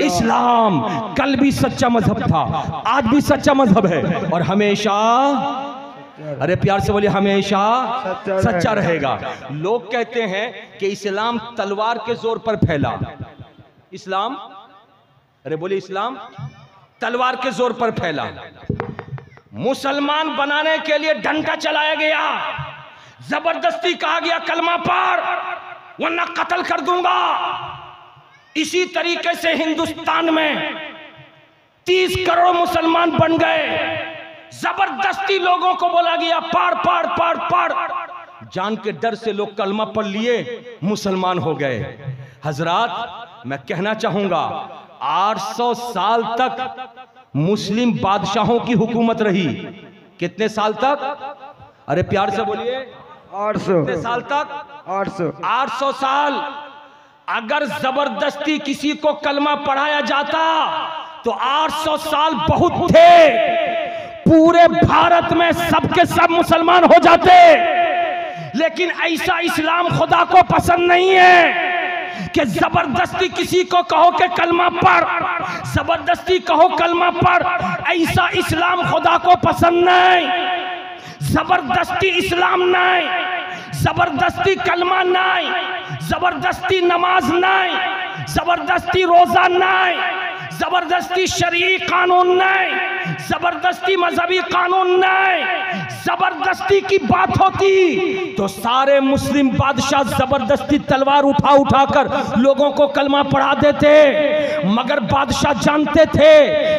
इस्लाम कल भी सच्चा मजहब था, आज भी सच्चा मजहब है और हमेशा, अरे प्यार से बोलिए, हमेशा सच्चा रहेगा। लोग कहते हैं कि इस्लाम तलवार के जोर पर फैला। इस्लाम, अरे बोलिए, इस्लाम तलवार के जोर पर फैला। मुसलमान बनाने के लिए डंडा चलाया गया, जबरदस्ती कहा गया कलमा पढ़ वरना कत्ल कर दूंगा। इसी तरीके से हिंदुस्तान में 30 करोड़ मुसलमान बन गए, जबरदस्ती लोगों को बोला गया पढ़ पढ़ पढ़ पढ़, जान के डर से लोग कलमा पढ़ लिए, मुसलमान हो गए। हजरात, मैं कहना चाहूंगा 800 साल तक मुस्लिम बादशाहों की हुकूमत रही। कितने साल तक? अरे प्यार से बोलिए, 800 कितने साल तक? 800 साल। अगर जबरदस्ती किसी को कलमा पढ़ाया जाता तो 800 साल बहुत थे, पूरे भारत में सबके सब मुसलमान हो जाते। लेकिन ऐसा इस्लाम खुदा को पसंद नहीं है कि जबरदस्ती किसी को कहो कि कलमा पढ़, जबरदस्ती कहो कलमा पढ़। ऐसा इस्लाम खुदा को पसंद नहीं। जबरदस्ती इस्लाम नहीं, जबरदस्ती कलमा नहीं, जबरदस्ती नमाज नहीं, जबरदस्ती रोजा नहीं, जबरदस्ती शरई कानून नहीं, जबरदस्ती मजहबी कानून नहीं। जबरदस्ती की बात होती तो सारे मुस्लिम बादशाह जबरदस्ती तलवार उठा उठाकर लोगों को कलमा पढ़ा देते, मगर बादशाह जानते थे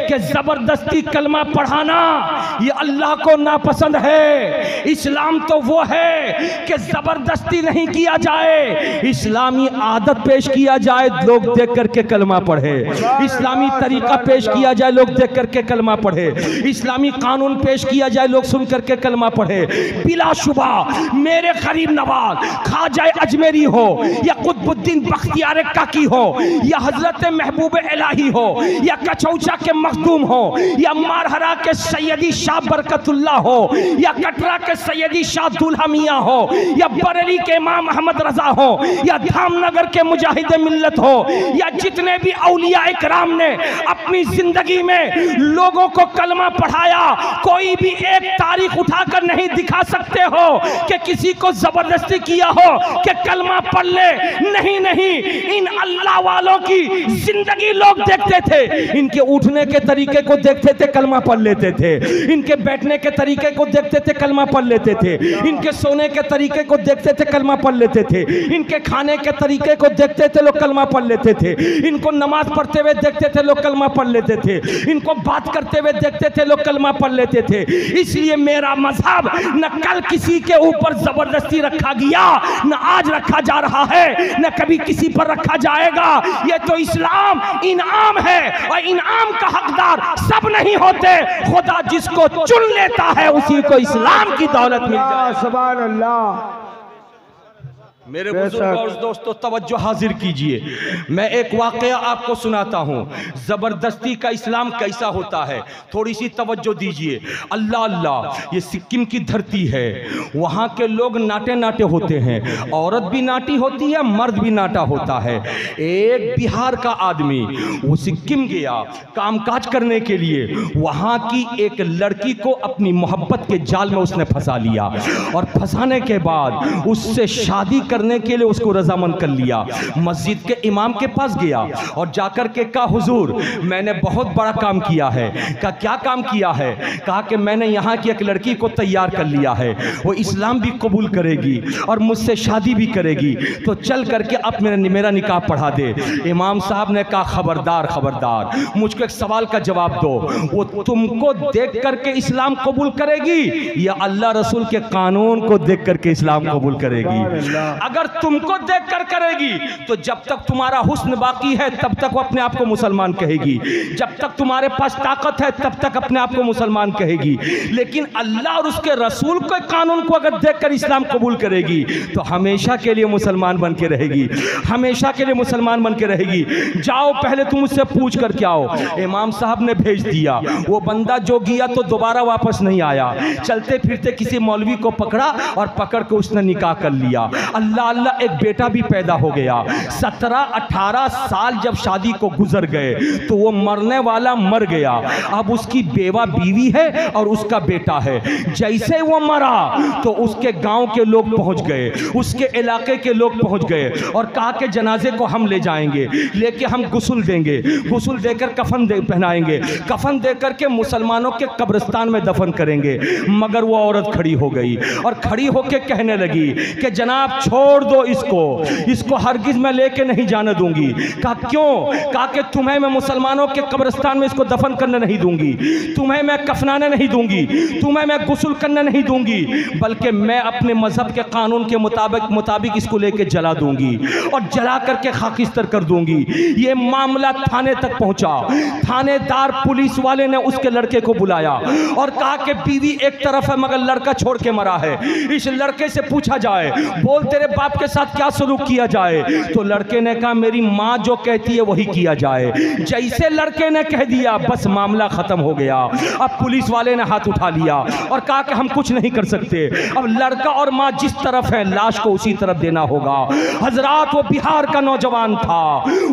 कि जबरदस्ती कलमा पढ़ाना ये अल्लाह को नापसंद है। इस्लाम तो वो है कि जबरदस्ती नहीं किया जाए, इस्लामी आदत पेश किया जाए, लोग देख करके कलमा पढ़े। इस्लामी तरीका पेश किया जाए, लोग देख करके कलमा पढ़े। इस्लामी कानून पेश किया जाए, लोग सुन करके कलमा पढ़े। बिलाशुबा मेरे गरीब नवाज ख्वाजा अजमेरी हो या कुतुबुद्दीन बख्तियार काकी हो या हजरत महबूब इलाही हो या कचौचा के मखदूम हो या मारहरा के सैयदी शाह बरकतुल्लाह हो या कटरा के सैयदी शाह दुल्हा मियां हो या बरेली के इमाम अहमद रजा हो या धामनगर के मुजाहिद मिल्लत हो या जितने भी औलिया इकराम ने अपनी जिंदगी में लोगों को कलमा पढ़ाया, कोई भी एक तारीख उठाकर नहीं दिखा सकते हो कि किसी को जबरदस्ती किया हो कि कलमा पढ़ ले। नहीं नहीं, इन अल्लाह वालों की जिंदगी लोग देखते थे, इनके उठने के तरीके को देखते थे, कलमा पढ़ लेते थे। इनके बैठने के तरीके को देखते थे, कलमा पढ़ लेते थे। इनके सोने के तरीके को देखते थे, कलमा पढ़ लेते थे। इनके खाने के तरीके को देखते थे, लोग कलमा पढ़ लेते थे। इनको नमाज पढ़ते हुए देखते थे, लोग कलमा पढ़ लेते थे। इनको बात करते हुए देखते थे, लोग कलमा पढ़ लेते थे। इसलिए मेरा मजहब न कल किसी के ऊपर जबरदस्ती रखा गया, न आज रखा जा रहा है, न कभी किसी पर रखा जाएगा। ये तो इस्लाम इनाम है और इनाम का हकदार सब नहीं होते। खुदा जिसको चुन लेता है उसी को इस्लाम की दौलत मिल जाए। सुभान अल्लाह। मेरे बुजुर्ग और दोस्तों तवज्जो हाजिर कीजिए, मैं एक वाकया आपको सुनाता हूँ। ज़बरदस्ती का इस्लाम कैसा होता है, थोड़ी सी तवज्जो दीजिए। अल्लाह अल्लाह, ये सिक्किम की धरती है, वहाँ के लोग नाटे नाटे होते हैं, औरत भी नाटी होती है, मर्द भी नाटा होता है। एक बिहार का आदमी वो सिक्किम गया कामकाज करने के लिए, वहाँ की एक लड़की को अपनी मोहब्बत के जाल में उसने फंसा लिया और फंसाने के बाद उससे शादी करने के लिए उसको रजामंद कर लिया। मस्जिद के इमाम के पास गया और जाकर के कहा, हुजूर मैंने बहुत बड़ा काम किया है। कहा क्या काम किया है? कहा कि मैंने यहाँ की एक लड़की को तैयार कर लिया है, वो इस्लाम भी कबूल करेगी और मुझसे शादी भी करेगी, तो चल करके अब मेरा निकाह पढ़ा दे। इमाम साहब ने कहा खबरदार खबरदार, मुझको एक सवाल का जवाब दो, वो तुमको देख करके इस्लाम कबूल करेगी या अल्लाह रसूल के कानून को देख करके इस्लाम कबूल करेगी? अगर तुमको देखकर करेगी तो जब तक तुम्हारा हुस्न बाकी है तब तक वो अपने आप को मुसलमान कहेगी, जब तक तुम्हारे पास ताकत है तब तक अपने आप को मुसलमान कहेगी। लेकिन अल्लाह और उसके रसूल के कानून को अगर देखकर इस्लाम कबूल करेगी तो हमेशा के लिए मुसलमान बन के रहेगी, हमेशा के लिए मुसलमान बन के रहेगी। जाओ पहले तुम उससे पूछ कर के आओ। इमाम साहब ने भेज दिया, वो बंदा जो गया तो दोबारा वापस नहीं आया। चलते फिरते किसी मौलवी को पकड़ा और पकड़ के उसने निकाह कर लिया। अल्लाह अल्लाह अल्लाह एक बेटा भी पैदा हो गया। 17-18 साल जब शादी को गुजर गए तो वो मरने वाला मर गया। अब उसकी बेवा बीवी है और उसका बेटा है। जैसे वो मरा तो उसके गांव के लोग पहुंच गए, उसके इलाके के लोग पहुंच गए और कहा कि जनाजे को हम ले जाएंगे, लेके हम गुस्ल देंगे, गुस्ल देकर कफन पहनाएंगे, कफन देकर के मुसलमानों के कब्रिस्तान में दफन करेंगे। मगर वो औरत खड़ी हो गई और खड़ी होकर कहने लगी कि जनाब छोड़ दो इसको हरगिज मैं लेके नहीं जाने दूंगी। कहा क्यों? कहा कि तुम्हें मैं मुसलमानों के कब्रिस्तान में इसको दफन करने नहीं दूंगी, तुम्हें मैं कफनाने नहीं दूंगी, तुम्हें मैं गुस्ल करने नहीं दूंगी, बल्कि मैं अपने मजहब के कानून के मुताबिक इसको लेके जला दूंगी और जला करके खाकिस्तर कर दूंगी। ये मामला थाने तक पहुंचा। थानेदार पुलिस वाले ने उसके लड़के को बुलाया और कहा कि बीवी एक तरफ है मगर लड़का छोड़ के मरा है, इस लड़के से पूछा जाए, बोल तेरे बाप के साथ क्या सलूक किया जाए। तो लड़के ने कहा मेरी माँ जो कहती है वही किया जाए। जैसे लड़के ने कह दिया बस मामला खत्म हो गया। अब पुलिस वाले ने हाथ उठा लिया और कहा कि हम कुछ नहीं कर सकते, अब लड़का और माँ जिस तरफ है लाश को उसी तरफ देना होगा। हजरात वो बिहार का नौजवान था,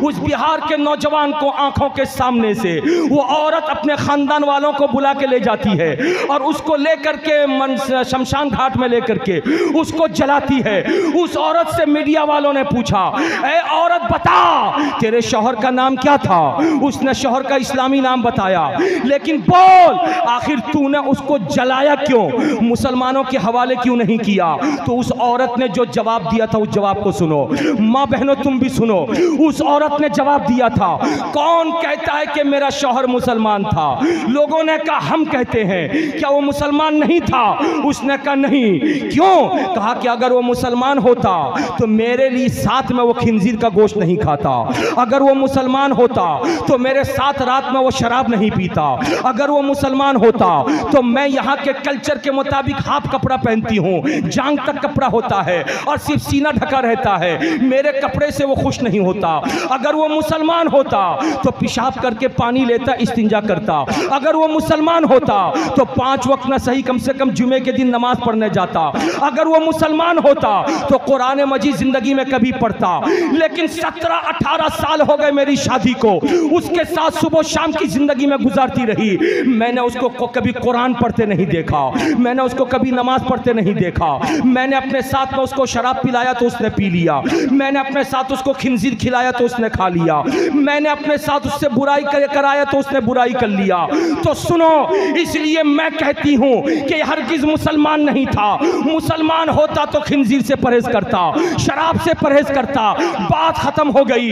उस बिहार के नौजवान को आंखों के सामने से वो औरत अपने खानदान वालों को बुला के ले जाती है और उसको लेकर के शमशान घाट में लेकर के उसको जलाती है। उस औरत से मीडिया वालों ने पूछा, ए औरत बता तेरे शौहर का नाम क्या था? उसने शौहर का इस्लामी नाम बताया, लेकिन बोल आखिर तूने उसको जलाया क्यों, मुसलमानों के हवाले क्यों नहीं किया? तो उस औरत ने जो जवाब दिया था उस जवाब को सुनो, माँ बहनों तुम भी सुनो। उस औरत ने जवाब दिया था, कौन कहता है कि मेरा शौहर मुसलमान था? लोगों ने कहा हम कहते हैं। क्या वो मुसलमान नहीं था? उसने कहा नहीं। क्यों? कहा कि अगर वो मुसलमान होता तो मेरे लिए साथ में वो खिंजीर का गोश्त नहीं खाता, अगर वो मुसलमान होता तो मेरे साथ रात में वो शराब नहीं पीता, अगर वो मुसलमान होता तो मैं यहाँ के कल्चर के मुताबिक हाफ कपड़ा पहनती हूँ, जांग तक कपड़ा होता है और सिर्फ सीना ढका रहता है, मेरे कपड़े से वो खुश नहीं होता। अगर वो मुसलमान होता तो पेशाब करके पानी लेता, इस्तिंजा करता, अगर वो मुसलमान होता तो 5 वक्त न सही कम से कम जुमे के दिन नमाज पढ़ने जाता, अगर वो मुसलमान होता तो कुरान मजीद जिंदगी में कभी पढ़ता। लेकिन 17-18 साल हो गए मेरी शादी को, उसके साथ सुबह शाम की जिंदगी में गुजारती रही, मैंने उसको कभी कुरान पढ़ते नहीं देखा, मैंने उसको कभी नमाज पढ़ते नहीं देखा। मैंने अपने साथ में उसको शराब पिलाया तो उसने पी लिया, मैंने अपने साथ उसको खिंजीर खिलाया तो उसने खा लिया, मैंने अपने साथ उससे बुराई कराया तो उसने बुराई कर लिया। तो सुनो, इसलिए मैं कहती हूं कि हरगिज मुसलमान नहीं था। मुसलमान होता तो खिंजीर से परहेज करता, शराब से परहेज करता, बात खत्म हो गई।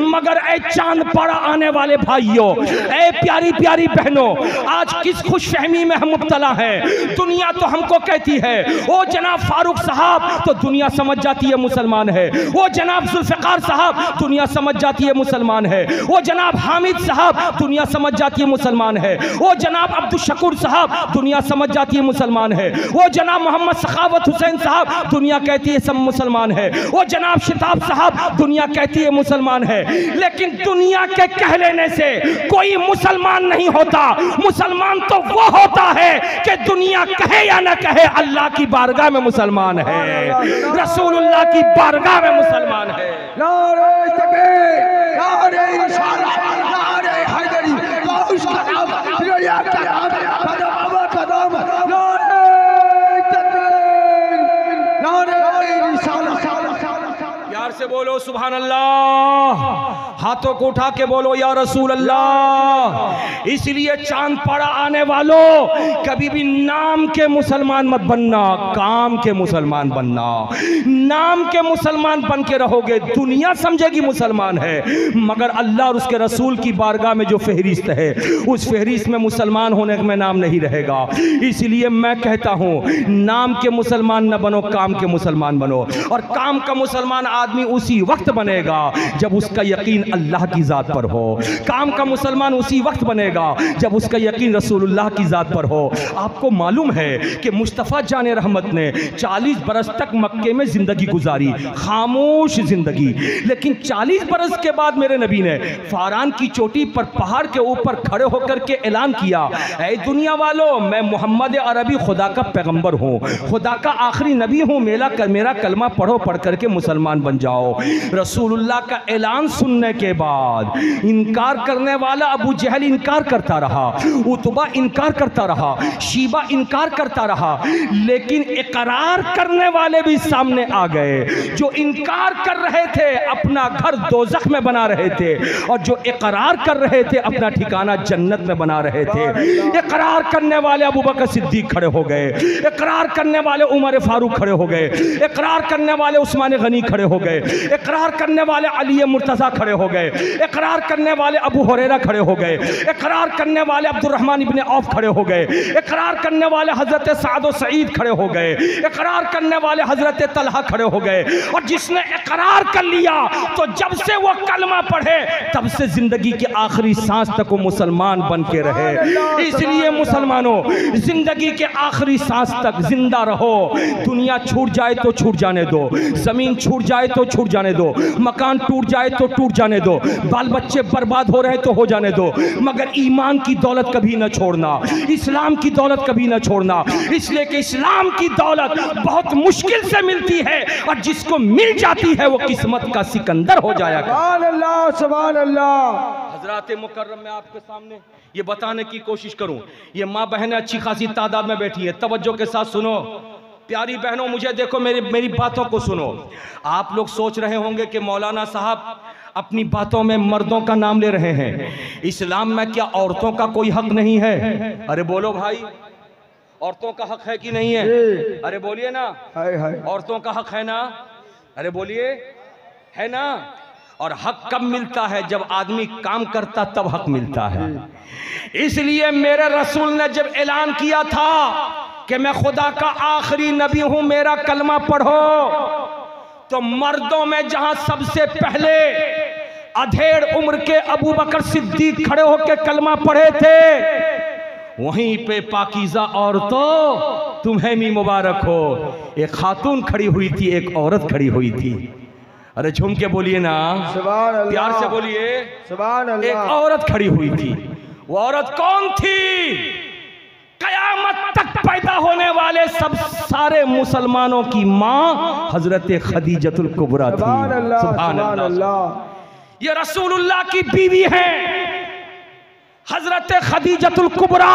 मगर ए चांद पड़ा आने वाले भाइयों, ए प्यारी प्यारी बहनों, आज किस खुशफहमी में हम मुब्तला हैं। दुनिया तो हमको कहती है ओ जनाब फारूक साहब, तो दुनिया समझ जाती है मुसलमान है। वो जनाब जुल्फिकार साहब, दुनिया समझ जाती है मुसलमान है। वो जनाब हामिद साहब, दुनिया समझ जाती है मुसलमान है। वो जनाब अब्दुल शकूर साहब, दुनिया समझ जाती है मुसलमान है। वो जनाब मोहम्मद सखावत हुसैन साहब, दुनिया कहती है सब मुसलमान है। वो जनाब शिताब साहब, दुनिया कहती है मुसलमान है। लेकिन दुनिया के कह लेने से कोई मुसलमान नहीं होता। मुसलमान तो वो होता है कि दुनिया कहे या ना कहे, अल्लाह की बारगाह में मुसलमान है, रसूलुल्लाह की बारगाह में मुसलमान है। नारे तकबीर, नारे रिसालत, नारे हैदरी, उसका नाम रिया का नाम, कदम कदम, नारे तकबीर, नारे रिसालत। प्यार से बोलो सुभान अल्लाह, हाथों को उठा के बोलो या रसूल अल्लाह। इसलिए चांद पड़ा आने वालों, कभी भी नाम के मुसलमान मत बनना, काम के मुसलमान बनना। नाम के मुसलमान बन के रहोगे, दुनिया समझेगी मुसलमान है, मगर अल्लाह और उसके रसूल की बारगाह में जो फहरिस्त है, उस फहरिस्त में मुसलमान होने में नाम नहीं रहेगा। इसलिए मैं कहता हूँ, नाम के मुसलमान न बनो, काम के मुसलमान बनो। और काम का मुसलमान आदमी उसी वक्त बनेगा जब उसका यकीन अल्लाह की ज़ात पर हो। काम का मुसलमान उसी वक्त बनेगा जब उसका यकीन रसूलुल्लाह की ज़ात पर हो। आपको मालूम है कि मुस्तफ़ा जान रहमत ने 40 बरस तक मक्के में ज़िंदगी गुजारी, खामोश ज़िंदगी, लेकिन 40 बरस के बाद मेरे नबी ने फारान की चोटी पर पहाड़ के ऊपर खड़े होकर के ऐलान किया, ऐ दुनिया वालों, मैं मोहम्मद अरबी खुदा का पैगंबर हूँ, खुदा का आखिरी नबी हूँ, मेरा कलमा पढ़ो, पढ़ करके मुसलमान बन जाओ। रसूलुल्लाह का ऐलान सुनने के बाद इनकार करने वाला अबू जहल इनकार करता रहा, उतबा इनकार करता रहा, शीबा इनकार करता रहा, लेकिन इकरार करने वाले भी सामने आ गए। जो इनकार कर रहे थे अपना घर दोज़ख में बना रहे थे, और जो इकरार कर रहे थे अपना ठिकाना जन्नत में बना रहे थे। इकरार करने वाले अबू बकर सिद्दीक खड़े हो गए, इकरार करने वाले उमर फारूक खड़े हो गए, इकरार करने वाले उस्मान गनी खड़े हो गए, इकरार करने वाले अली मुर्तज़ा खड़े हो गए, इकरार करने वाले अबू हुरैरा खड़े हो गए, इकरार करने वाले अब्दुर्रहमान इब्ने औफ खड़े हो गए, इकरार करने वाले हजरत साद सईद खड़े हो गए, इकरार करने वाले हजरत तलहा खड़े हो गए। और जिसने इकरार कर लिया तो जब से वो कलमा पढ़े तब से जिंदगी के आखिरी सांस तक वो मुसलमान बन के रहे। इसलिए मुसलमानों, जिंदगी के आखिरी सांस तक जिंदा रहो। दुनिया छूट जाए तो छूट जाने दो, जमीन छूट जाए तो छूट जाने दो, मकान टूट जाए तो टूट जाने दो, बाल बच्चे बर्बाद हो रहे तो हो जाने दो, मगर ईमान की दौलत कभी न छोड़ना, इस्लाम की दौलत कभी न छोड़ना। इसलिए कि इस्लाम की दौलत बहुत मुश्किल से मिलती है, और जिसको मिल जाती है वो किस्मत का सिकंदर हो जाएगा। सुभान अल्लाह, सुभान अल्लाह। हजरात मुकर्रम, मैं आपके सामने ये बताने की कोशिश करूं, ये माँ बहनें अच्छी खासी तादाद में बैठी है, तवज्जो के साथ सुनो। प्यारी बहनों, मुझे देखो, मेरी बातों को सुनो। आप लोग सोच रहे होंगे कि मौलाना साहब अपनी बातों में मर्दों का नाम ले रहे हैं, इस्लाम में क्या औरतों का कोई हक नहीं है? अरे बोलो भाई, औरतों का हक है कि नहीं है? अरे बोलिए ना, औरतों का हक है ना? अरे बोलिए, है ना? और हक कब मिलता है? जब आदमी काम करता तब हक मिलता है। इसलिए मेरे रसूल ने जब ऐलान किया था कि मैं खुदा का आखिरी नबी हूं, मेरा कलमा पढ़ो, तो मर्दों में जहां सबसे पहले अधेड़ उम्र के अबू बकर सिद्दीक खड़े होकर कलमा पढ़े थे, वहीं पे पाकीज़ा औरतों तुम्हें भी मुबारक हो, एक खातून खड़ी हुई थी, एक औरत खड़ी हुई थी। अरे झूम के बोलिए ना, प्यार से बोलिए, एक औरत खड़ी हुई थी। वो औरत कौन थी? कयामत तक पैदा होने वाले सब सारे मुसलमानों की माँ हजरत खदीजतुल कुबरा थी। सुभान अल्लाह। ये रसूलुल्लाह की बीवी है हजरत खदीजतुल कुबरा।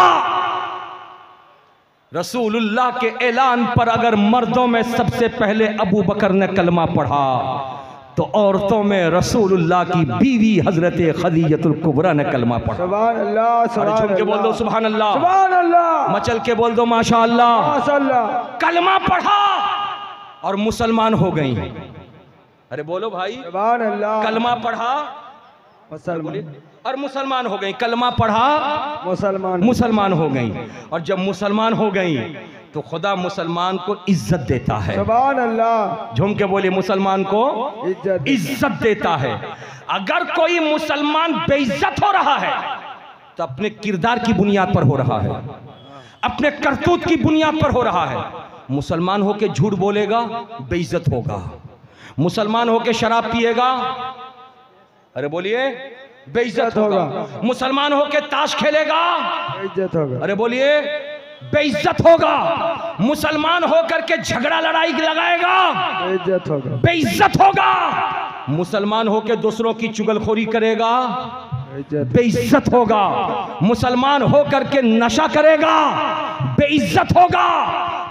रसूलुल्लाह के ऐलान पर अगर मर्दों में सबसे पहले अबू बकर ने कलमा पढ़ा, तो औरतों में रसूलुल्लाह की बीवी हजरत खदीजतुल कुबरा ने कलमा पढ़ा। सुभान अल्लाह। झूम के बोल दो सुभान अल्लाह, सुभान अल्लाह। मचल के बोल दो माशा अल्लाह, माशाअल्लाह। कलमा पढ़ा और मुसलमान हो गई। अरे बोलो भाई, सुभान अल्लाह। कलमा पढ़ा और मुसलमान हो गई, कलमा पढ़ा मुसलमान हो गई। और जब मुसलमान हो गई तो खुदा मुसलमान को इज्जत देता है। सुभान अल्लाह। झूम के बोले, मुसलमान को इज्जत देता है। अगर कोई मुसलमान बेइज्जत हो रहा है तो अपने किरदार की बुनियाद पर हो रहा है, अपने करतूत की बुनियाद पर हो रहा है। मुसलमान होके झूठ बोलेगा, बेइज्जत होगा। मुसलमान होके शराब पिएगा, अरे बोलिए, बेइज्जत होगा। मुसलमान होके ताश खेलेगा, बेइज्जत होगा। अरे बोलिए, बेइज्जत होगा। मुसलमान होकर के झगड़ा लड़ाई लगाएगा, बेइज्जत होगा, बेइज्जत होगा। मुसलमान होकर दूसरों की चुगलखोरी करेगा, बेइज्जत होगा। मुसलमान होकर के नशा करेगा, बेइज्जत होगा।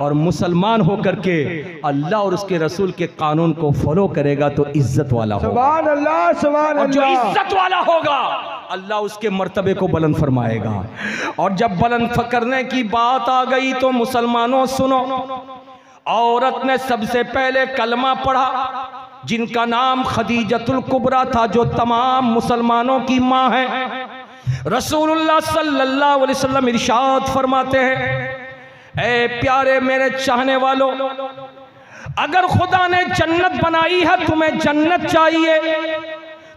और मुसलमान होकर के अल्लाह और उसके रसूल के कानून को फॉलो करेगा तो इज्जत वाला होगा। सुभान अल्लाह, सुभान अल्लाह। और जो इज्जत वाला होगा अल्लाह उसके मर्तबे को बुलंद फरमाएगा। और जब बुलंद करने की बात आ गई तो मुसलमानों सुनो, औरत ने सबसे पहले कलमा पढ़ा, जिनका नाम खदीजतुल कुबरा था, जो तमाम मुसलमानों की माँ है। रसूलुल्लाह सल्लल्लाहु अलैहि वसल्लम इरशाद फरमाते हैं, ऐ प्यारे मेरे चाहने वालों, अगर खुदा ने जन्नत बनाई है, तुम्हें जन्नत चाहिए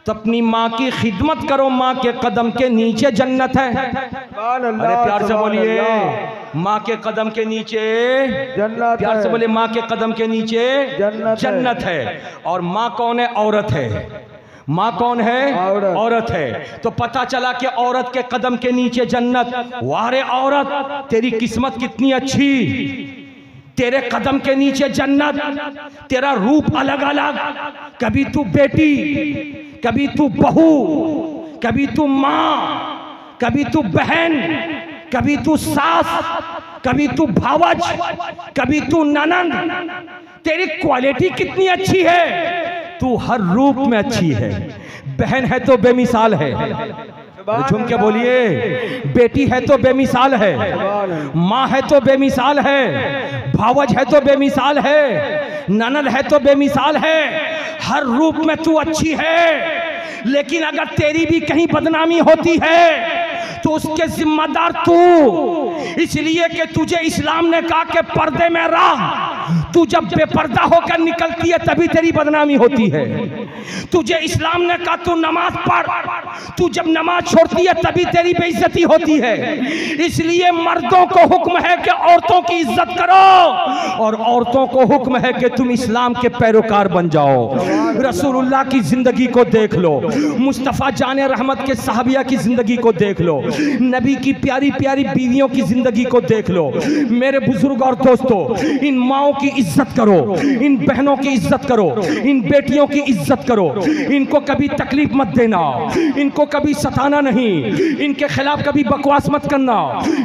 तो अपनी माँ की खिदमत करो, माँ के कदम के नीचे जन्नत है। अरे प्यार से बोलिए, माँ के कदम के नीचे जन्नत। प्यार से बोलिए, माँ के कदम के नीचे जन्नत है। और माँ कौन है? औरत है। माँ कौन है? औरत है। तो पता चला कि औरत के कदम के नीचे जन्नत। वाह रे औरत, तेरी किस्मत कितनी अच्छी, तेरे कदम के नीचे जन्नत। तेरा रूप अलग अलग, कभी तू बेटी, कभी तू बहू, कभी तू माँ, कभी तू बहन, कभी तू सास, कभी तू भावज, कभी तू ननंद। तेरी क्वालिटी कितनी अच्छी है, तू हर रूप में अच्छी है। बहन है तो बेमिसाल है, झूम के बोलिए, बेटी है तो बेमिसाल है, माँ है तो बेमिसाल है, भावज है तो बेमिसाल है, ननद है तो बेमिसाल है। हर रूप में तू अच्छी है। लेकिन अगर तेरी भी कहीं बदनामी होती है तो उसके जिम्मेदार तू, इसलिए कि तुझे इस्लाम ने कहा कि पर्दे में रह। तू जब बेपर्दा होकर निकलती है तभी तेरी बदनामी होती है। तुझे इस्लाम ने कहा तू नमाज पढ़, तू जब नमाज छोड़ती है तभी तेरी बेइज्जती होती है। इसलिए मर्दों को हुक्म है कि औरतों की इज्जत करो, और औरतों को हुक्म है कि तुम इस्लाम के पैरोकार बन जाओ। रसूलुल्लाह की जिंदगी को देख लो, मुस्तफ़ा जाने रहमत के सहाबिया की जिंदगी को देख लो, नबी की प्यारी प्यारी बीवियों की जिंदगी को देख लो। मेरे बुजुर्ग और दोस्तों, इन माओ की इज्जत करो, इन बहनों की इज्जत करो, इन बेटियों की इज्जत करो। इनको कभी तकलीफ मत देना, इनको कभी सताना नहीं, इनके खिलाफ कभी बकवास मत करना,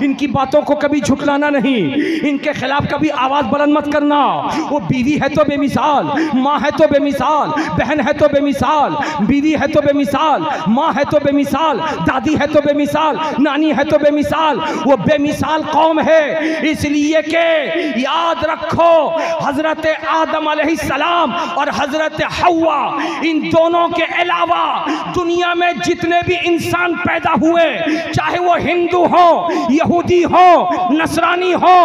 इनकी बातों को कभी झुठलाना नहीं, इनके खिलाफ कभी आवाज बुलंद मत करना। वो बीवी है तो बेमिसाल, माँ है तो बेमिसाल, बहन है तो बेमिसाल, बीवी है तो बेमिसाल, माँ है तो बेमिसाल, दादी है तो बेमिसाल, नानी है तो बेमिसाल। वो बेमिसाल कौम है, इसलिए कि याद रखो हजरत आदम अलैहिस्सलाम और हजरत हव्वा, इन दोनों के अलावा दुनिया में जितने भी इंसान पैदा हुए, चाहे वो हिंदू हो, यहूदी हो, नसरानी हो,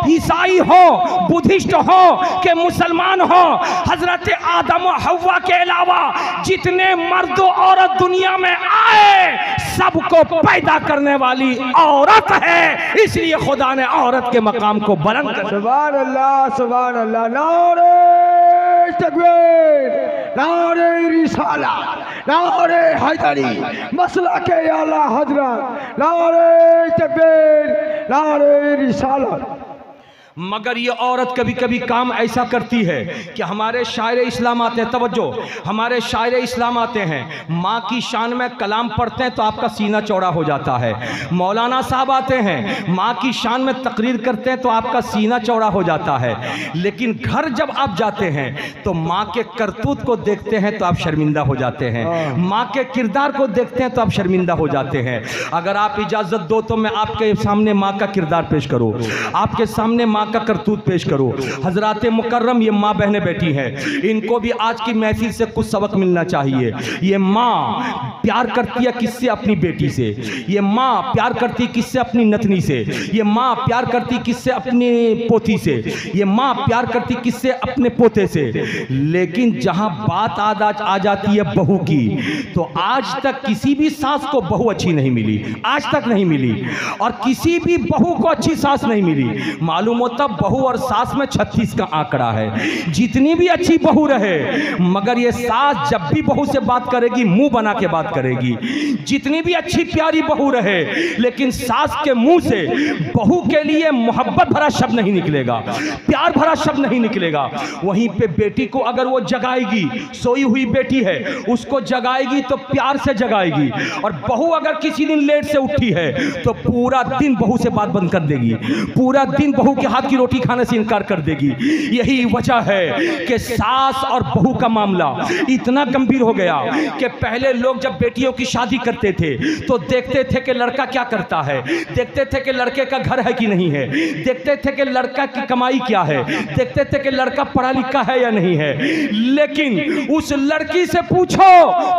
ईसाई हो, बुद्धिस्ट हो के मुसलमान हो, हजरत आदम और हव्वा के अलावा जितने मर्द औरत दुनिया में आए, सबको पैदा करने वाली औरत है। इसलिए खुदा ने औरत के मकाम को बुलंद कर। सुभान अल्लाह, सुभान अल्लाह। नारे तकबीर, नारे रिसाला, नारे हैदरी, मसला के आला हजरत, नारे तकबीर, नारे रिसाला। मगर ये औरत कभी कभी काम ऐसा करती है कि हमारे शायर इस्लाम आते हैं, तवज्जो, हमारे शायर इस्लाम आते हैं, माँ की शान में कलाम पढ़ते हैं तो आपका सीना चौड़ा हो जाता है। मौलाना साहब आते हैं, माँ की शान में तकरीर करते हैं तो आपका सीना चौड़ा हो जाता है। लेकिन घर जब आप जाते हैं तो माँ के करतूत को देखते हैं तो आप शर्मिंदा हो जाते हैं, माँ के किरदार को देखते हैं तो आप शर्मिंदा हो जाते हैं। अगर आप इजाज़त दो तो मैं आपके सामने माँ का किरदार पेश करूँ, आपके सामने माँ का करतूत पेश करो। हजरात मुकर्रम, ये माँ बहनें बैठी हैं, इनको भी आज की महफिल से कुछ सबक मिलना चाहिए। ये माँ प्यार करती है किससे? अपनी बेटी से। ये माँ प्यार करती किससे? अपनी नतनी से। ये माँ प्यार करती किससे? अपनी पोती से। ये माँ प्यार करती किससे? अपने पोते से। लेकिन जहां बात आ जाती है बहू की, तो आज तक किसी भी सास को बहू अच्छी नहीं मिली, आज तक नहीं मिली, और किसी भी बहू को अच्छी सास नहीं मिली। मालूम होता बहू और सास में 36 का आंकड़ा है। जितनी भी अच्छी बहू रहे, मगर ये सास जब भी बहू से बात करेगी मुंह बना के बात करेगी। जितनी भी अच्छी प्यारी बहू रहे, लेकिन सास के मुंह से बहू के लिए मोहब्बत भरा शब्द नहीं निकलेगा, प्यार भरा शब्द नहीं निकलेगा। वहीं पे बेटी को अगर वो जगाएगी, सोई हुई बेटी है उसको जगाएगी तो प्यार से जगाएगी, और बहू अगर किसी दिन लेट से उठी है तो पूरा दिन बहू से बात बंद कर देगी, पूरा दिन बहू के हाथ की रोटी खाने से इनकार कर देगी। यही वजह है कि सास और बहू का मामला इतना गंभीर हो गया कि पहले लोग जब बेटियों की शादी करते थे तो देखते थे कि लड़का क्या करता है, देखते थे कि लड़के का घर है कि नहीं है, देखते थे कि लड़का की कमाई क्या है, देखते थे कि लड़का पढ़ा लिखा है या नहीं है। लेकिन उस लड़की से पूछो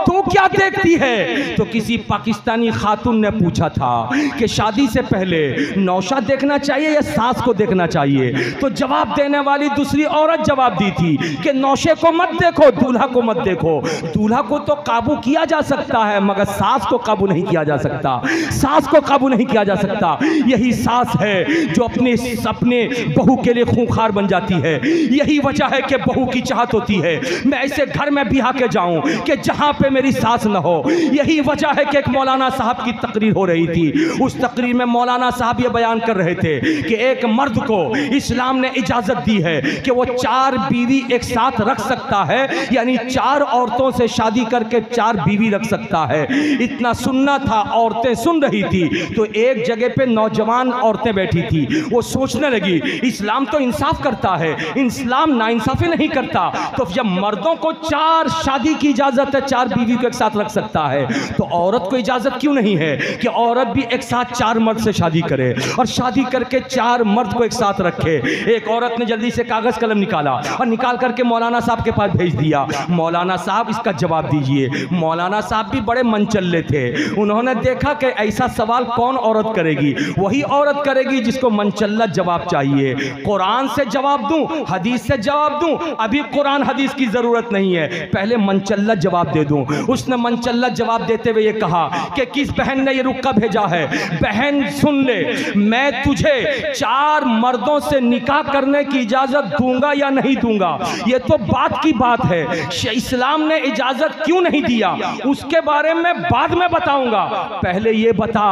तू क्या देखती है, तो किसी पाकिस्तानी खातून ने पूछा था कि शादी से पहले नौशा देखना चाहिए या सास को देखना चाहिए। तो जवाब देने वाली दूसरी औरत जवाब दी थी कि नौशे को मत देखो, दूल्हा को मत देखो। दूल्हा को तो काबू किया जा सकता है मगर सास को काबू नहीं किया जा सकता, सास को काबू नहीं किया जा सकता। यही सास है जो अपने बहू के लिए खूंखार बन जाती है। यही वजह है कि बहू की चाहत होती है मैं ऐसे घर में बिहा के जाऊं कि जहां पे मेरी सास न हो। यही वजह है कि एक मौलाना साहब की तकरीर हो रही थी, उस तकरीर में मौलाना साहब ये बयान कर रहे थे कि एक मर्द को इस्लाम ने इजाजत दी है कि वो 4 बीवी एक साथ रख सकता है, यानी 4 औरतों से शादी करके 4 बीवी रख सकता है। इतना सुनना था, औरतें सुन रही थी। तो एक जगह पे नौजवान औरतें बैठी थी, वो सोचने लगी इस्लाम तो इंसाफ करता है, इस्लाम नाइंसाफी नहीं करता। तो जब मर्दों को 4 शादी की इजाजत है, 4 बीवी को एक साथ रख सकता है, तो औरत को इजाजत क्यों नहीं है कि औरत भी एक साथ 4 मर्द से शादी करे और शादी करके 4 मर्द को एक साथ रखे। एक औरत ने जल्दी से कागज कलम निकाला और निकाल करके मौलाना साहब के पास भेज दिया। मौलाना साहब इसका जवाब दीजिए। मौलाना साहब भी बड़े मनचल्ले थे, उन्होंने देखा कि ऐसा सवाल कौन औरत करेगी, वही औरत करेगी जिसको मनचल्ला जवाब चाहिए। कुरान से जवाब दूं, हदीस से जवाब दूं, अभी कुरान हदीस की जरूरत नहीं है, पहले मनचल्ला जवाब दे दूं। उसने मनचल्ला जवाब देते हुए ये कहा कि किस बहन ने ये रुक्का भेजा है, बहन सुन ले, मैं तुझे 4 मर्दों से निकाह करने की इजाजत दूंगा या नहीं दूंगा, ये तो बात की बात है। इस्लाम ने इजाजत क्यों नहीं दिया उसके बारे में बाद में बताऊंगा। पहले ये बता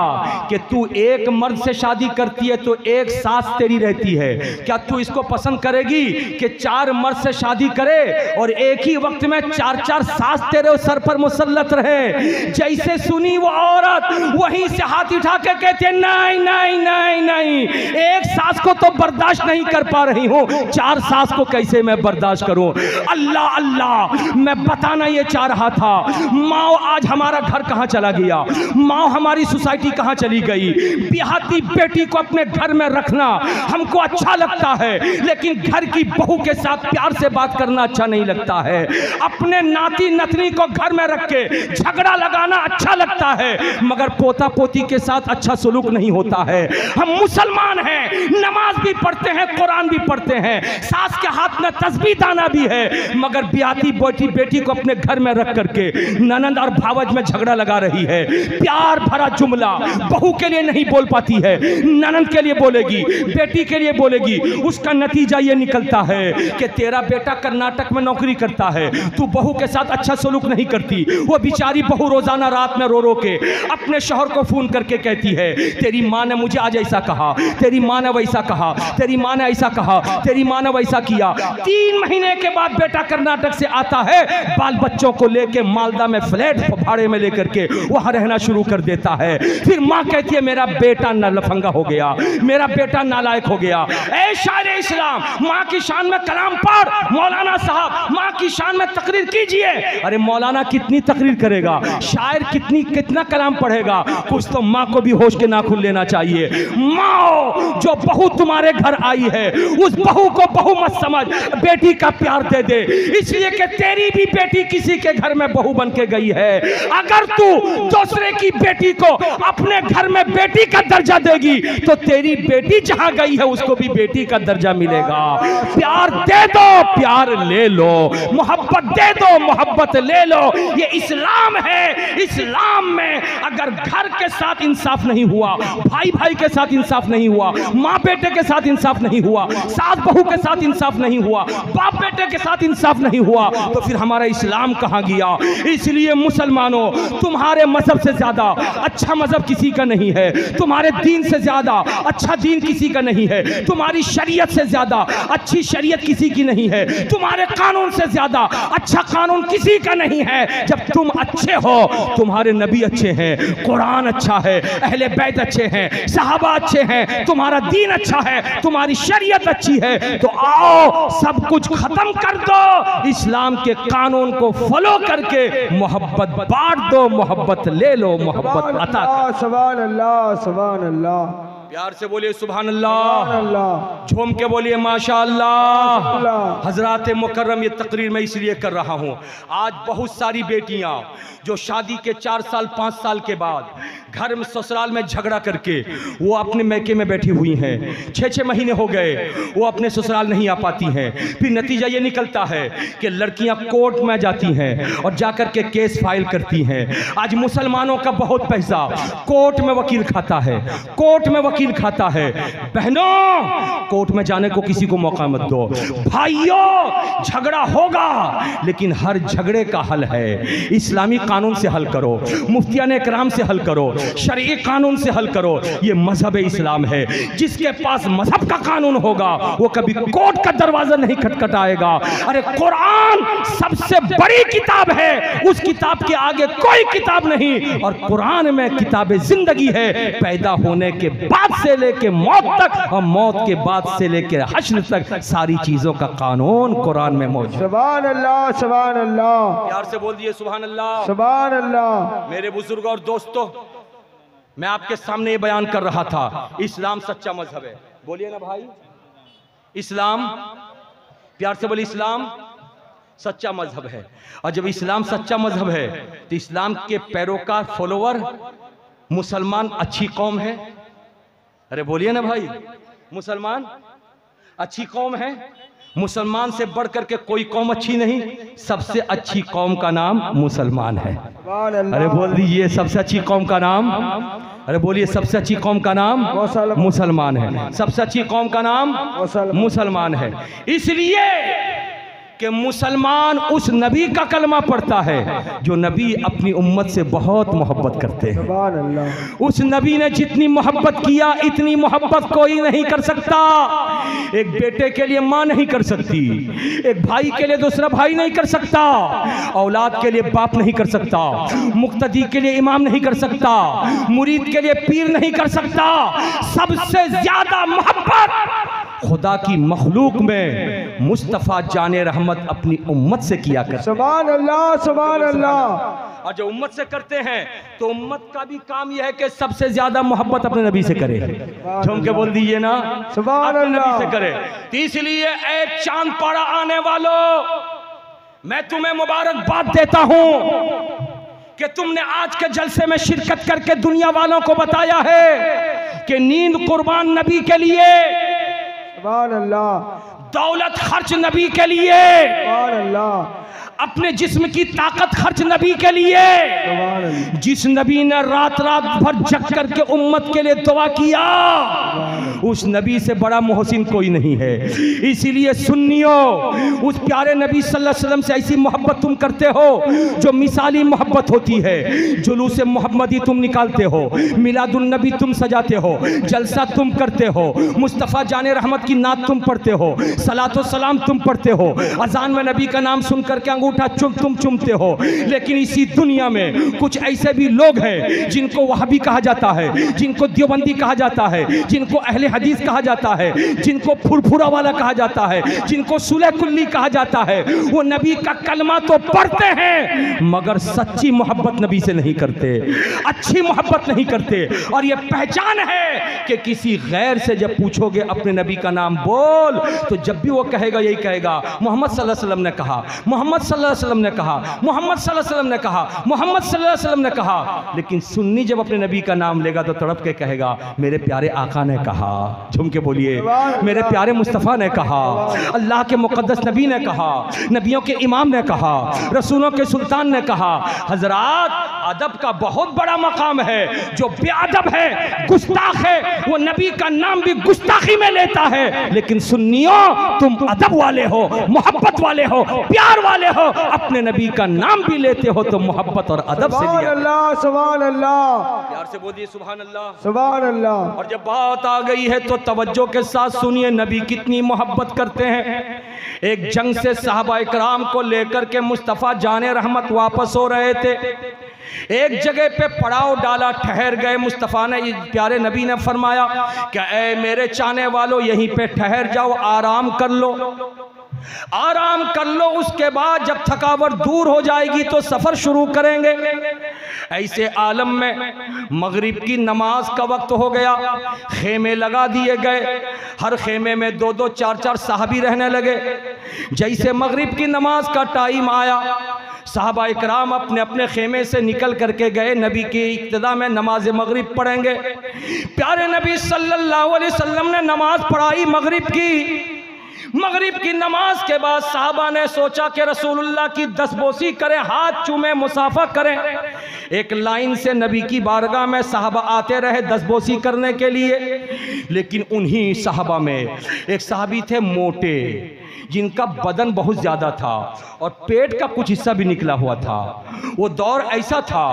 कि तू एक मर्द से शादी करती है तो एक सास तेरी रहती है, क्या तू इसको पसंद करेगी कि 4 मर्द से शादी करे और एक ही वक्त में 4-4 सास तेरे सर पर मुसल्लत रहे? जैसे सुनी वो औरत वहीं से हाथ उठा के कहती है नहीं नहीं नहीं नहीं, एक सास को तो बर्दाश्त नहीं कर पा रही हूँ, 4 सास को कैसे मैं बर्दाश्त करूं। अल्लाह अल्लाह, मैं बताना ये चाह रहा था, माँ आज हमारा घर कहाँ चला गया, माँ हमारी सोसाइटी कहाँ चली गई। बिहाती बेटी को अपने घर में रखना हमको अच्छा लगता है, लेकिन घर की बहू के साथ प्यार से बात करना अच्छा नहीं लगता है। अपने नाती नतनी को घर में रख के झगड़ा लगाना अच्छा लगता है, मगर पोता पोती के साथ अच्छा सलूक नहीं होता है। हम मुसलमान हैं, नमाज भी पढ़ते हैं, कुरान भी पढ़ते हैं, सास के हाथ में तस्बीह दाना भी है, मगर बियाती बेटी को अपने घर में रख करके ननंद और भावज में झगड़ा लगा रही है। प्यार भरा जुमला बहू के लिए नहीं बोल पाती है, ननंद के लिए बोलेगी, बेटी के लिए बोलेगी। उसका नतीजा ये निकलता है कि तेरा बेटा कर्नाटक में नौकरी करता है, तू बहू के साथ अच्छा सलूक नहीं करती। वो बेचारी बहू रोजाना रात में रो रो के अपने शौहर को फोन करके कहती है तेरी माँ ने मुझे आज ऐसा कहा, तेरी माँ ने वैसा कहा, तेरी माँ ने ऐसा कहा, तेरी माँ ने वैसा किया। 3 महीने के बाद बेटा कर्नाटक से आता है, बाल बच्चों को लेके मालदा में फ्लैट भाड़े में लेकर के वहां रहना शुरू कर देता है। फिर माँ कहती है मेरा बेटा लफंगा हो गया, मेरा बेटा नालायक हो गया। ऐ शायर इस्लाम, माँ की शान में कलाम पढ़, मौलाना साहब माँ की शान में तकरीर कीजिए। अरे मौलाना कितनी तकरीर करेगा, शायर कितना कलाम पढ़ेगा, कुछ तो माँ को भी होश के नाखून लेना चाहिए। माँ जो बहू तुम्हारे घर आई है उस बहू को बहू मत समझ, बेटी का प्यार दे दे, इसलिए कि तेरी भी बेटी किसी के घर में बहू बन के गई है। अगर तू दूसरे की बेटी को अपने घर में बेटी का दर्जा देगी तो तेरी बेटी जहां गई है उसको भी बेटी का दर्जा मिलेगा। प्यार दे दो, प्यार ले लो, मोहब्बत दे दो, मोहब्बत ले लो। ये इस्लाम है। इस्लाम में अगर घर के साथ इंसाफ नहीं हुआ, भाई भाई के साथ इंसाफ नहीं हुआ, माँ बेटे के साथ इंसाफ नहीं हुआ, सास बहू के साथ इंसाफ नहीं हुआ, बाप बेटे के साथ इंसाफ नहीं हुआ, तो फिर हमारा इस्लाम कहाँ गया। इसलिए मुसलमानों, तुम्हारे मजहब से ज्यादा अच्छा मजहब किसी का नहीं है, तुम्हारे दीन से ज्यादा अच्छा दीन किसी का नहीं है, तुम्हारी शरीयत से ज्यादा अच्छी शरीयत किसी की नहीं है, तुम्हारे कानून से ज्यादा अच्छा कानून किसी का नहीं है। जब तुम अच्छे हो, तुम्हारे नबी अच्छे हैं, कुरान अच्छा है, अहले बैत अच्छे हैं, सहाबा अच्छे हैं, तुम्हारा दीन अच्छा है, तुम्हारी शरीयत अच्छी है, तो आओ सब कुछ खत्म कर दो, इस्लाम के कानून को फॉलो करके मोहब्बत बांट दो, मोहब्बत ले लो, मोहब्बत अता। सुभान अल्लाह, सुभान अल्लाह। प्यार से बोलिए सुभान अल्लाह, झूम के बोलिए माशा अल्लाह। हजरात मुकर्रम, ये तकरीर मैं इसलिए कर रहा हूँ, आज बहुत सारी बेटियाँ जो शादी के 4 साल 5 साल के बाद घर में ससुराल में झगड़ा करके वो अपने मैके में बैठी हुई हैं, 6-6 महीने हो गए वो अपने ससुराल नहीं आ पाती हैं। फिर नतीजा ये निकलता है कि लड़कियां कोर्ट में जाती हैं और जाकर के केस फाइल करती हैं। आज मुसलमानों का बहुत पैसा कोर्ट में वकील खाता है, कोर्ट में वकील खाता है। बहनों, कोर्ट में जाने को किसी को मौका मत दो। भाइयों, झगड़ा होगा लेकिन हर झगड़े का हल है इस्लामी कानून से हल करो, मुफ्तियाने इकराम से हल करो, शरई कानून से हल करो। ये मजहब इस्लाम है। जिसके पास मजहब का कानून होगा वो कभी कोर्ट का दरवाजा नहीं खटखटाएगा। अरे कुरान सबसे बड़ी किताब है, उस किताब के आगे कोई किताब नहीं। और कुरान में किताब जिंदगी है, पैदा होने के बाद से लेके मौत तक और मौत के बाद से लेके हश्र तक सारी चीजों का कानून कुरान में मौजूद। सुभान अल्लाह, सुभान अल्लाह। प्यार से बोल दिए सुभान अल्लाह, सुभान अल्लाह। मेरे बुजुर्ग और दोस्तों, मैं आपके सामने ये बयान कर रहा था, इस्लाम सच्चा मजहब है। बोलिए ना भाई, इस्लाम, प्यार से बोलिए, इस्लाम सच्चा मजहब है। और जब इस्लाम सच्चा मजहब है तो इस्लाम के पैरोकार, फॉलोवर मुसलमान अच्छी कौम है। अरे बोलिए ना भाई, मुसलमान अच्छी कौम है। मुसलमान से बढ़ करके कोई कौम अच्छी नहीं, सबसे अच्छी कौम का नाम मुसलमान है। अरे बोल दीजिए, सबसे अच्छी कौम का नाम, अरे बोलिए, सबसे अच्छी कौम का नाम मुसलमान है। सबसे अच्छी कौम का नाम मुसलमान है। इसलिए कि मुसलमान उस नबी का कलमा पढ़ता है जो नबी अपनी उम्मत से बहुत मोहब्बत करते हैं। उस नबी ने जितनी मोहब्बत किया इतनी मोहब्बत कोई नहीं कर सकता। एक बेटे के लिए माँ नहीं कर सकती, एक भाई के लिए दूसरा भाई नहीं कर सकता, औलाद के लिए बाप नहीं कर सकता, मुक्तदी के लिए इमाम नहीं कर सकता, मुरीद के लिए पीर नहीं कर सकता। सबसे ज्यादा मोहब्बत खुदा की मखलूक में मुस्तफ़ा जाने रहमत अपनी उम्मत से किया करते। सुभान अल्लाह, सुभान अल्लाह। और जो उम्मत से करते हैं तो उम्मत का भी काम यह है कि सबसे ज्यादा मोहब्बत अपने नबी से करे। झूम के बोल दीजिए ना, सुभान अल्लाह, नबी से करे। तो इसलिए एक चांद पारा आने वालों, मैं तुम्हें मुबारकबाद देता हूं कि तुमने आज के जलसे में शिरकत करके दुनिया वालों को बताया है कि नींद कुर्बान नबी के लिए, सुभान अल्लाह, दौलत खर्च नबी के लिए, सुभान अल्लाह, अपने जिस्म की ताकत खर्च नबी के लिए। जिस नबी ने रात रात भर जग करके उम्मत के लिए दुआ किया, उस नबी से बड़ा मोहसिन कोई नहीं है। इसीलिए सुन्नियों, उस प्यारे नबी सल्लल्लाहु अलैहि वसल्लम से ऐसी मोहब्बत तुम करते हो जो मिसाली मोहब्बत होती है। जुलूस मोहम्मदी तुम निकालते हो, मिलादुन नबी तुम सजाते हो, जलसा तुम करते हो, मुस्तफ़ा जाने रहमत की नात तुम पढ़ते हो, सलातो सलाम तुम पढ़ते हो, अजान में नबी का नाम सुन करके अंगूठा तुम चूमते हो। लेकिन इसी दुनिया में कुछ ऐसे भी लोग हैं जिनको वहाबी कहा जाता है, जिनको देवबंदी कहा जाता है, जिनको अहले हदीस कहा जाता है, जिनको फुरफुरा वाला कहा जाता है, जिनको सुलह कुल्ली कहा जाता है। वो नबी का कलमा तो पढ़ते हैं मगर सच्ची मोहब्बत नबी से नहीं करते, अच्छी मोहब्बत नहीं करते। और ये पहचान है कि किसी गैर से जब पूछोगे अपने नबी का नाम बोल, तो जब भी वो कहेगा यही कहेगा, मोहम्मद सल्लल्लाहु अलैहि वसल्लम ने कहा, मोहम्मद सल्लल्लाहु अलैहि वसल्लम ने कहा, मोहम्मद सल्लल्लाहु अलैहि वसल्लम ने कहा, मोहम्मद सल्लल्लाहु अलैहि वसल्लम ने कहा। लेकिन सुन्नी जब अपने नबी का नाम लेगा तो तड़प के कहेगा, मेरे प्यारे आका ने कहा। झूम के बोलिए, मेरे प्यारे मुस्तफ़ा ने कहा, अल्लाह के मुक़द्दस नबी ने कहा, नबियों के इमाम ने कहा, रसूलों के सुल्तान ने कहा। हजरात, अदब का बहुत बड़ा मकाम है। जो बेअदब है, गुस्ताख है, वो नबी का नाम भी गुस्ताखी में लेता है। लेकिन सुन्नियों, तुम अदब वाले हो, मोहब्बत वाले हो, प्यार वाले हो, अपने नबी का नाम भी लेते हो तो मोहब्बत और अदब से लिया। अल्लाह, सुभान अल्लाह, प्यार से बोलिए सुभान अल्लाह, सुभान अल्लाह। और जब बात आ गई है तो तवज्जो के साथ सुनिए, नबी कितनी मोहब्बत करते हैं। एक जंग से सहाबा इकराम को लेकर के मुस्तफ़ा जाने रहमत वापस हो रहे थे। एक जगह पे पड़ाव डाला, ठहर गए। मुस्तफ़ा ने, प्यारे नबी ने फरमाया कि ऐ मेरे चाहने वालों, यहीं पे ठहर जाओ, आराम कर लो, आराम कर लो। उसके बाद जब थकावट दूर हो जाएगी तो सफ़र शुरू करेंगे। ऐसे आलम में मगरिब की नमाज का वक्त हो गया, खेमे लगा दिए गए, हर खेमे में 2-2, 4-4 साहबी रहने लगे। जैसे मगरिब की नमाज का टाइम आया, साहबा इकराम अपने अपने खेमे से निकल करके गए। नबी की इक्तदा में नमाज मगरिब पढ़ेंगे। प्यारे नबी सल्लल्लाहु अलैहि वसल्लम ने नमाज पढ़ाई मगरिब की। मगरिब की नमाज के बाद साहबा ने सोचा कि रसूलुल्लाह की दस्तबोसी करें, हाथ चूमे, मुसाफा करें। एक लाइन से नबी की बारगाह में साहबा आते रहे दस्तबोसी करने के लिए। लेकिन उन्हीं साहबा में एक साहबी थे मोटे, जिनका बदन बहुत ज़्यादा था और पेट का कुछ हिस्सा भी निकला हुआ था। वो दौर ऐसा था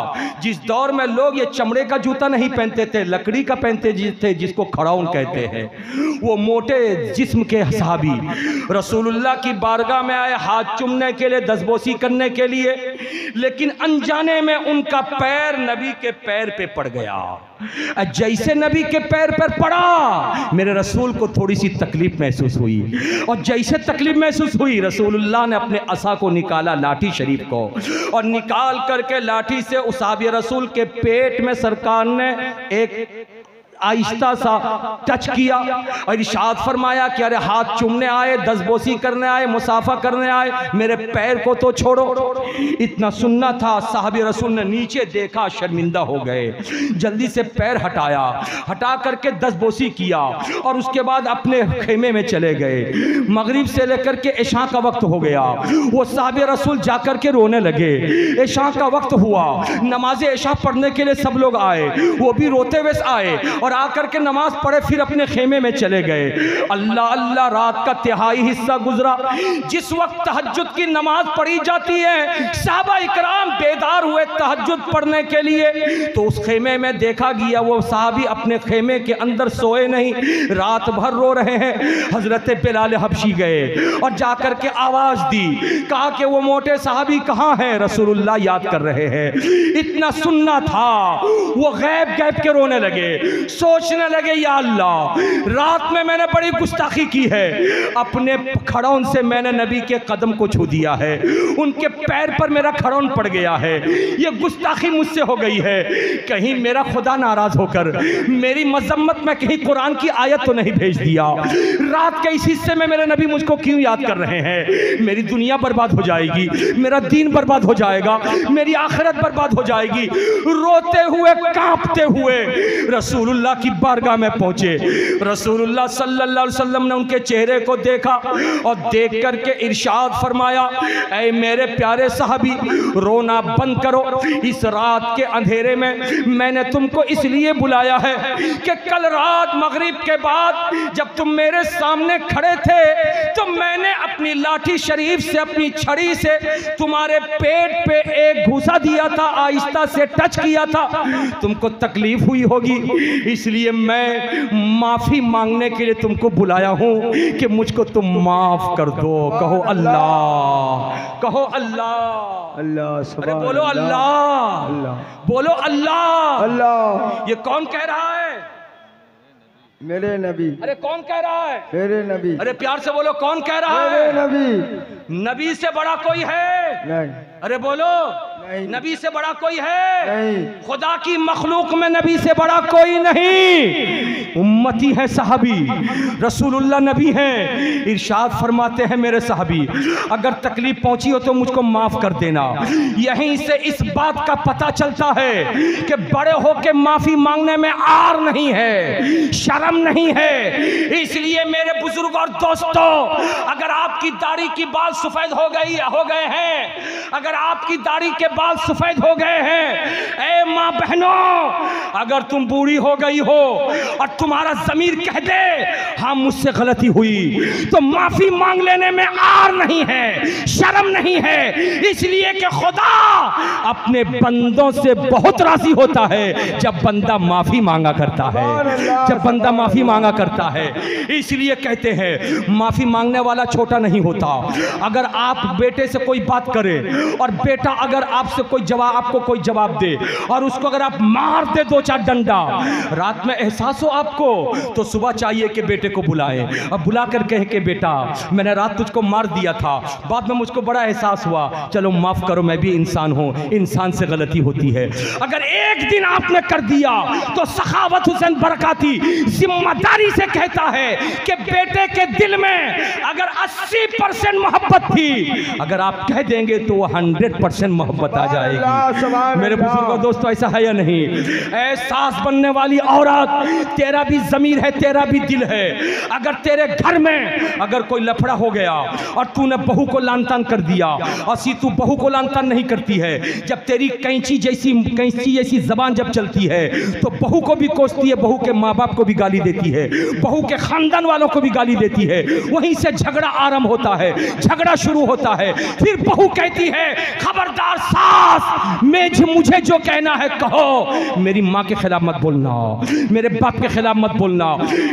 जिस दौर में लोग ये चमड़े का जूता नहीं पहनते थे, लकड़ी का पहनते थे, जिसको खड़ाउन कहते हैं। वो मोटे जिस्म के सहाबी रसूलुल्लाह की बारगाह में आए हाथ चूमने के लिए, दस्तबोसी करने के लिए। लेकिन अनजाने में उनका पैर नबी के पैर पे पड़ गया। जैसे नबी के पैर पर पड़ा, मेरे रसूल को थोड़ी सी तकलीफ महसूस हुई। और जैसे तकलीफ महसूस हुई, रसूलुल्लाह ने अपने असा को निकाला, लाठी शरीफ को, और निकाल करके लाठी से उस साहबी रसूल के पेट में सरकार ने एक आहिस्ता सा टच किया और इरशाद फरमाया कि अरे हाथ चूमने आए, दस्तबोसी करने आए, मुसाफा करने आए, मेरे पैर को तो छोड़ो। इतना सुनना था। साहबी रसूल ने नीचे देखा, शर्मिंदा हो गए, जल्दी से पैर हटाया, हटा करके दस्तबोसी किया और उसके बाद अपने खेमे में चले गए। मगरिब से लेकर के इशा का वक्त हो गया। वो साहबी रसूल जाकर के रोने लगे। इशा का वक्त हुआ, नमाज इशा पढ़ने के लिए सब लोग आए, वो भी रोते हुए आए और आकर के नमाज पढ़े, फिर अपने खेमे में चले गए। अल्लाह अल्लाह, रात का तिहाई हिस्सा गुजरा। जिस वक्त तहज्जुद की नमाज पढ़ी जाती है, साहबा इकराम बेदार हुए तहज्जुद पढ़ने के लिए, तो उस खेमे में देखा गया वो साहबी अपने खेमे के अंदर सोए नहीं, रात भर रो रहे हैं। हजरत बिलाल हबशी गए और जाकर के आवाज दी, कहा कि वो मोटे साहबी कहाँ हैं? रसूलुल्लाह याद कर रहे हैं। इतना सुनना था, वो गैब गैब के रोने लगे, सोचने लगे, या अल्लाह, रात में मैंने बड़ी गुस्ताखी की है, अपने खड़ौन से मैंने नबी के कदम को छू दिया है, उनके पैर पर मेरा खड़ौन पड़ गया है, ये गुस्ताखी मुझसे हो गई है। कहीं मेरा खुदा नाराज होकर मेरी मजम्मत में कहीं कुरान की आयत तो नहीं भेज दिया। रात के इस हिस्से में मेरे नबी मुझको क्यों याद कर रहे हैं? मेरी दुनिया बर्बाद हो जाएगी, मेरा दीन बर्बाद हो जाएगा, मेरी आखिरत बर्बाद हो जाएगी। रोते हुए, कांपते हुए रसूलुल्लाह की बारगाह में पहुंचे। रसूलुल्लाह सल्लल्लाहु अलैहि वसल्लम ने उनके चेहरे को देखा और देख करके इरशाद फरमाया, ऐ मेरे प्यारे साहबी, रोना बंद करो। इस रात के अंधेरे में मैंने तुमको इसलिए बुलाया है कि कल रात मगरिब के बाद जब तुम मेरे सामने खड़े थे तो मैंने अपनी लाठी शरीफ से, अपनी छड़ी से तुम्हारे पेट पे एक घूसा दिया था, आहिस्ता से टच किया था, तुमको तकलीफ हुई होगी, इसलिए मैं माफी मांगने के लिए तुमको बुलाया हूं कि मुझको तुम माफ कर दो। कहो अल्लाह, कहो अल्लाह, अल्लाह, अरे बोलो अल्लाह, बोलो अल्लाह। अल्लाह, ये कौन कह रहा है? मेरे नबी। अरे कौन कह रहा है? मेरे नबी। अरे प्यार से बोलो, कौन कह रहा मेरे है? नबी। नबी से बड़ा कोई है? नहीं। अरे बोलो, नहीं। नबी से बड़ा कोई है? नहीं। खुदा की मखलूक में नबी से बड़ा कोई नहीं। उम्मती है साहबी, रसूलुल्लाह नबी हैं। इरशाद फरमाते हैं, मेरे साहबी, अगर तकलीफ पहुंची हो तो मुझको माफ कर देना। यहीं से इस बात का पता चलता है कि बड़े होके माफी मांगने में आर नहीं है, शर्म नहीं है। इसलिए मेरे बुजुर्ग और दोस्तों, अगर आपकी दाढ़ी की बाल सफेद हो गए हैं, अगर आपकी दाढ़ी के बाल सफेद हो गए हैं, ऐ माँ बहनों, अगर तुम बूढ़ी हो गई हो और तुम्हारा जमीर कह दे हाँ मुझसे गलती हुई, तो माफी मांग लेने में आर नहीं है, शर्म नहीं है। इसलिए कि खुदा अपने बंदों से बहुत राजी होता है जब बंदा माफी मांगा करता है, जब बंदा माफी मांगा करता है। इसलिए कहते हैं माफी मांगने वाला छोटा नहीं होता। अगर आप बेटे से कोई बात करें और बेटा अगर आप आपसे कोई जवाब, आपको कोई जवाब दे और उसको अगर आप मार दे 2-4 डंडा, रात में एहसास हो आपको, तो सुबह चाहिए कि बेटे को बुलाएं और बुला कर कहे कि बेटा मैंने रात तुझको मार दिया था, बाद में मुझको बड़ा एहसास हुआ, चलो माफ करो, मैं भी इंसान हूं, इंसान से गलती होती है। अगर एक दिन आपने कर दिया तो सखावत हुसैन बरकाती जिम्मेदारी से कहता है कि बेटे के दिल में अगर 80% मोहब्बत थी, अगर आप कह देंगे तो वो 100% मोहब्बत आ जाएगी। मेरे बुजुर्गों दोस्तों, ऐसा है या नहीं? एहसास बनने वाली औरत, तेरा भी ज़मीर है, तेरा भी दिल है। अगर तेरे घर में अगर कोई लफड़ा हो गया और तूने बहू को लानतान कर दिया, और तू बहू को लानतान नहीं करती है, जब तेरी कैंची जैसी जबान जब चलती है तो बहू को भी कोसती है, बहू के माँ बाप को भी गाली देती है, बहू के खानदान वालों को भी गाली देती है। वहीं से झगड़ा आरंभ होता है, झगड़ा शुरू होता है। फिर बहू कहती है खबरदार सास, मुझे जो कहना है कहो, मेरी माँ के खिलाफ मत बोलना, मेरे बाप के खिलाफ मत बोलना।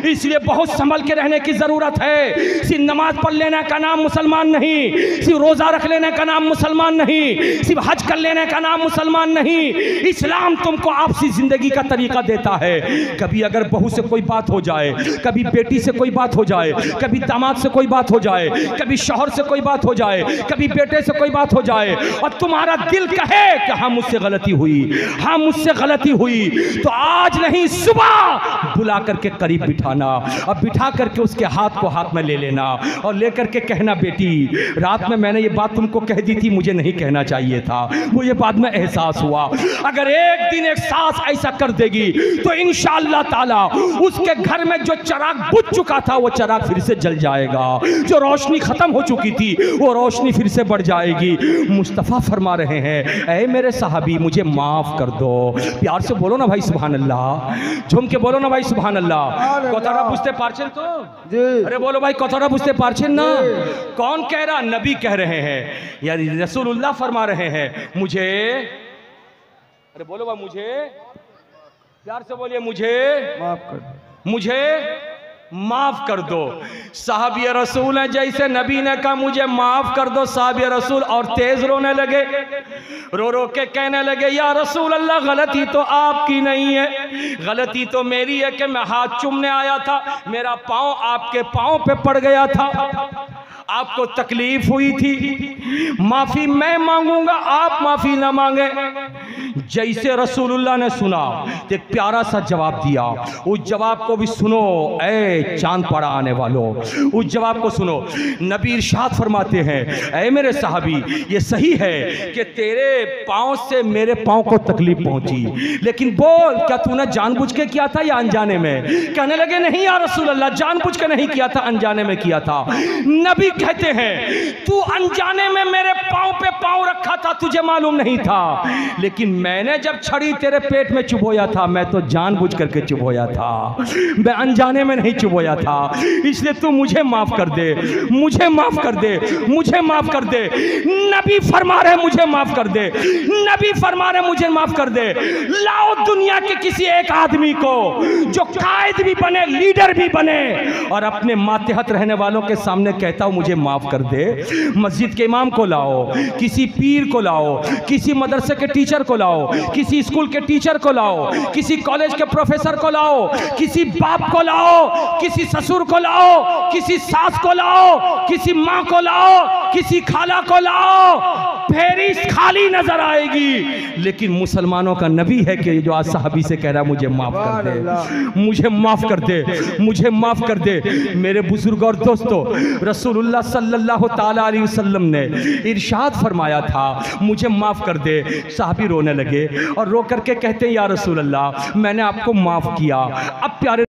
इसलिए बहुत संभल के रहने की जरूरत है। सिर्फ नमाज पढ़ लेने का नाम मुसलमान नहीं, सिर्फ रोजा रख लेने का नाम मुसलमान नहीं, सिर्फ हज कर लेने का नाम मुसलमान नहीं। इस्लाम तुमको आपसी जिंदगी का तरीका देता है। कभी अगर बहू से कोई बात हो जाए, कभी बेटी से कोई बात हो जाए, कभी दामाद से कोई बात हो जाए, कभी शौहर से कोई बात हो जाए, कभी बेटे से कोई बात हो जाए, और तुम्हारा दिल कहे कि हाँ मुझसे गलती हुई, हाँ मुझसे गलती हुई, तो आज नहीं सुबह बुला करके करीब बिठाना और बिठा करके उसके हाथ को हाथ में ले लेना और लेकर के कहना बेटी रात में मैंने ये बात तुमको कह दी थी, मुझे नहीं कहना चाहिए था, मुझे बाद में एहसास हुआ। अगर एक दिन एक सास ऐसा कर देगी तो इंशाअल्लाह ताला उसके घर में जो चिराग बुझ चुका था वो चिराग फिर से जल जाएगा, जो रोशनी खत्म हो चुकी थी वो रोशनी फिर से बढ़ जाएगी। मुस्तफ़ा फरमा रहे हैं ऐ मेरे साहबी मुझे माफ कर दो। प्यार से बोलो ना भाई सुभान अल्लाह, झूम के बोलो ना भाई सुभान अल्लाह। कोतारा बुझते पारछेन तो अरे बोलो भाई कोतारा बुझते पारछेन ना। कौन कह रहा? नबी कह रहे हैं, यानी रसूलुल्लाह फरमा रहे हैं मुझे, अरे बोलो भाई मुझे, प्यार से बोलिए मुझे माफ कर दो, मुझे माफ कर दो। साहब ये रसूल है, जैसे नबी ने कहा मुझे माफ कर दो, साहब ये रसूल और तेज रोने लगे, रो रो के कहने लगे या रसूल अल्लाह गलती तो आपकी नहीं है, गलती तो मेरी है कि मैं हाथ चूमने आया था, मेरा पांव आपके पांव पे पड़ गया था, आपको तकलीफ हुई थी, माफी मैं मांगूंगा, आप माफी ना मांगे। जैसे रसूलुल्लाह ने सुना तो एक प्यारा सा जवाब दिया। उस जवाब को भी सुनो ऐ चांद पड़ा आने वालों, उस जवाब को सुनो। नबी इरशाद फरमाते हैं ऐ मेरे साहबी ये सही है कि तेरे पाँव से मेरे पाँव को तकलीफ पहुंची, लेकिन बोल क्या तूने जानबूझ के किया था या अनजाने में? कहने लगे नहीं या रसूल अल्लाह जानबूझ के नहीं किया था, अनजाने में किया था। नबी कहते हैं तू अनजाने में मेरे पाँव पे पाँव रखा था, तुझे मालूम नहीं था, लेकिन मैंने जब छड़ी तेरे पेट में चुभोया था मैं तो जानबूझ करके चुभोया था, मैं अनजाने में नहीं चुभोया था, इसलिए तू मुझे माफ कर दे, मुझे माफ कर दे, मुझे माफ कर दे। नबी फरमा रहे मुझे माफ कर दे, नबी फरमा रहे मुझे माफ कर दे। लाओ दुनिया के किसी एक आदमी को जो कायद भी बने, लीडर भी बने और अपने मातहत रहने वालों के सामने कहता हूं मुझे माफ कर दे। मस्जिद के इमाम को लाओ, किसी पीर को लाओ, किसी मदरसे के टीचर को लाओ, किसी स्कूल के टीचर को लाओ, किसी कॉलेज के प्रोफेसर को लाओ, किसी बाप को लाओ, किसी ससुर को लाओ, किसी सास को लाओ, किसी माँ को लाओ, किसी खाला को लाओ, फेरिस्त खाली नजर आएगी। लेकिन मुसलमानों का नबी है कि जो आज साहबी से कह रहा है मुझे माफ कर दे, मुझे माफ कर दे, मुझे माफ कर दे। मेरे बुजुर्ग और दोस्तों रसूलुल्लाह सल्लल्लाहु ताला अलैहि वसल्लम ने इरशाद फरमाया था मुझे माफ कर दे। साहबी रोने लगे और रो करके कहते हैं या रसूल अल्लाह मैंने आपको माफ किया। अब प्यारे